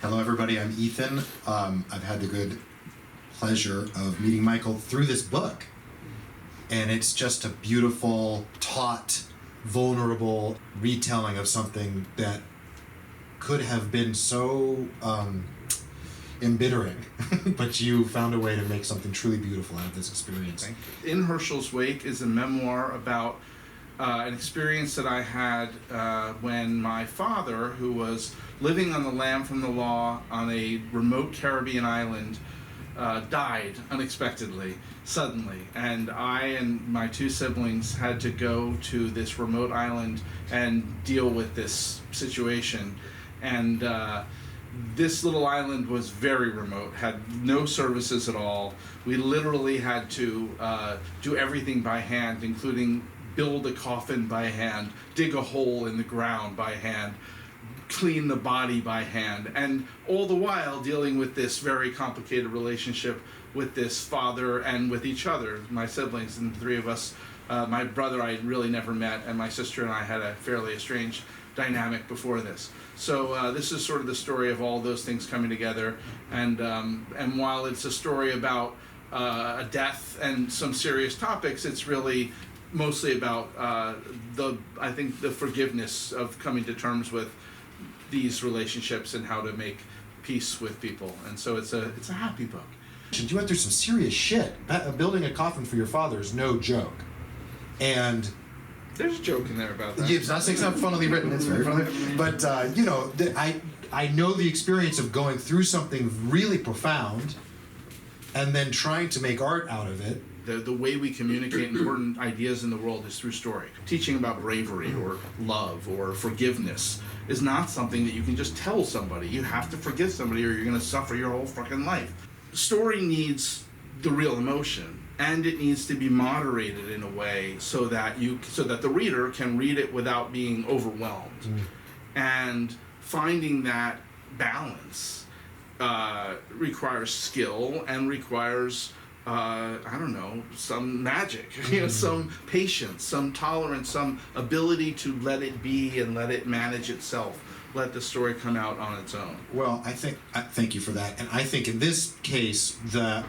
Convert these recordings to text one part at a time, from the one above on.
Hello, everybody. I'm Ethan. I've had the good pleasure of meeting Michael through this book. And it's just a beautiful, taut, vulnerable retelling of something that could have been so embittering, but you found a way to make something truly beautiful out of this experience. In Herschel's Wake is a memoir about an experience that I had when my father, who was living on the lam from the law on a remote Caribbean island, died unexpectedly, suddenly. And I and my two siblings had to go to this remote island and deal with this situation. And this little island was very remote, had no services at all. We literally had to do everything by hand, including build a coffin by hand, dig a hole in the ground by hand, clean the body by hand, and all the while dealing with this very complicated relationship with this father and with each other, my siblings and the three of us. My brother I really never met, and my sister and I had a fairly estranged dynamic before this. So this is sort of the story of all those things coming together, and while it's a story about a death and some serious topics, it's really mostly about I think the forgiveness of coming to terms with these relationships and how to make peace with people. And so it's a happy book. You went through some serious shit. Building a coffin for your father is no joke. And there's a joke in there about that. It's not saying it's not funnily written, it's very funny. But, I know the experience of going through something really profound and then trying to make art out of it. The way we communicate important ideas in the world is through story. Teaching about bravery or love or forgiveness is not something that you can just tell somebody. You have to forgive somebody or you're going to suffer your whole fucking life. Story needs the real emotion, and it needs to be moderated in a way so that the reader can read it without being overwhelmed. And finding that balance requires skill and requires some magic, some patience, some tolerance, some ability to let it be and let it manage itself, let the story come out on its own. Well, thank you for that. And I think in this case, that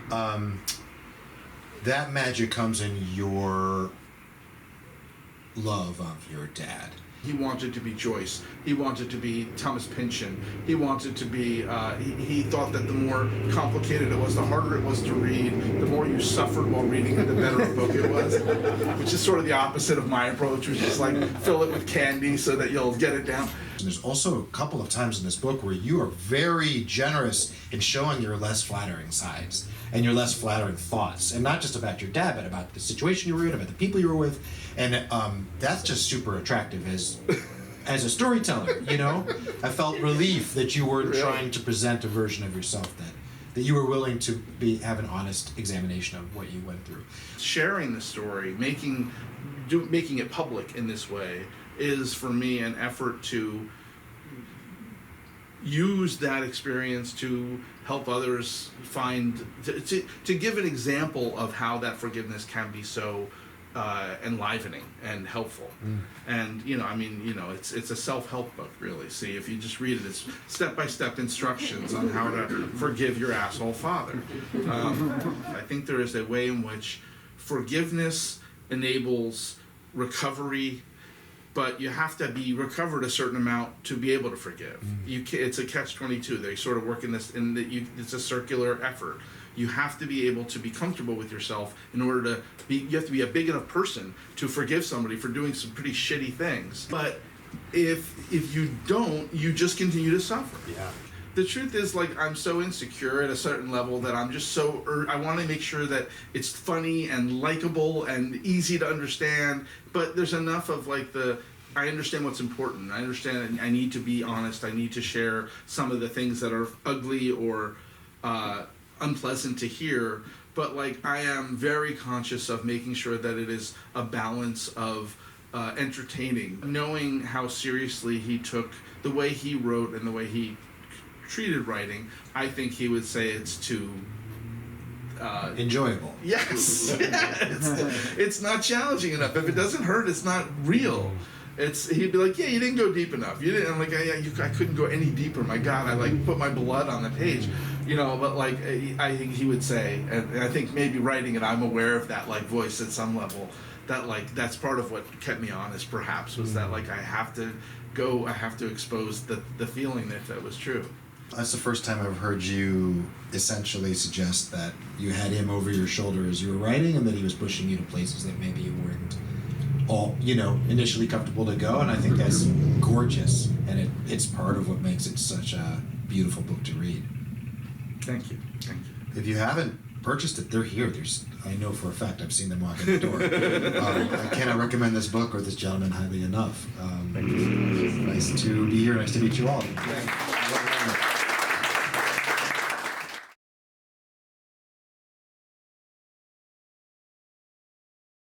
magic comes in your love of your dad. He wanted to be Joyce. He wanted to be Thomas Pynchon. He wanted to be, he thought that the more complicated it was, the harder it was to read, the more you suffered while reading it, the better a book it was, which is sort of the opposite of my approach, which is like fill it with candy so that you'll get it down. And there's also a couple of times in this book where you are very generous in showing your less flattering sides and your less flattering thoughts, and not just about your dad, but about the situation you were in, about the people you were with, and that's just super attractive as a storyteller. I felt relief that you weren't trying to present a version of yourself that you were willing to have an honest examination of what you went through. Sharing the story, making it public in this way, is for me an effort to use that experience to help others to give an example of how that forgiveness can be so enlivening and helpful. And it's a self-help book, really. See, if you just read it, it's step-by-step instructions on how to forgive your asshole father. I think there is a way in which forgiveness enables recovery, but you have to be recovered a certain amount to be able to forgive. It's a catch-22. They sort of work in this, it's a circular effort. You have to be able to be comfortable with yourself in order to be. You have to be a big enough person to forgive somebody for doing some pretty shitty things. But if you don't, you just continue to suffer. Yeah. The truth is, I'm so insecure at a certain level that I'm just I want to make sure that it's funny and likable and easy to understand, but there's enough of I understand what's important. I understand I need to be honest. I need to share some of the things that are ugly or unpleasant to hear, but I am very conscious of making sure that it is a balance of entertaining, knowing how seriously he took the way he wrote and the way he treated writing. I think he would say it's too enjoyable. Yes. It's not challenging enough. If it doesn't hurt, it's not real. he'd be like, yeah, you didn't go deep enough. You didn't. I'm like, I couldn't go any deeper. My God, I like put my blood on the page, But like, I think he would say, and I think maybe writing it, I'm aware of that like voice at some level. That like that's part of what kept me honest, perhaps, was that like I have to expose the feeling if that was true. That's the first time I've heard you essentially suggest that you had him over your shoulder as you were writing, and that he was pushing you to places that maybe you weren't all initially comfortable to go. And I think that's gorgeous, and it's part of what makes it such a beautiful book to read. Thank you. If you haven't purchased it, they're here. I know for a fact, I've seen them walk in the door. I cannot recommend this book or this gentleman highly enough. Nice to be here. Nice to meet you all.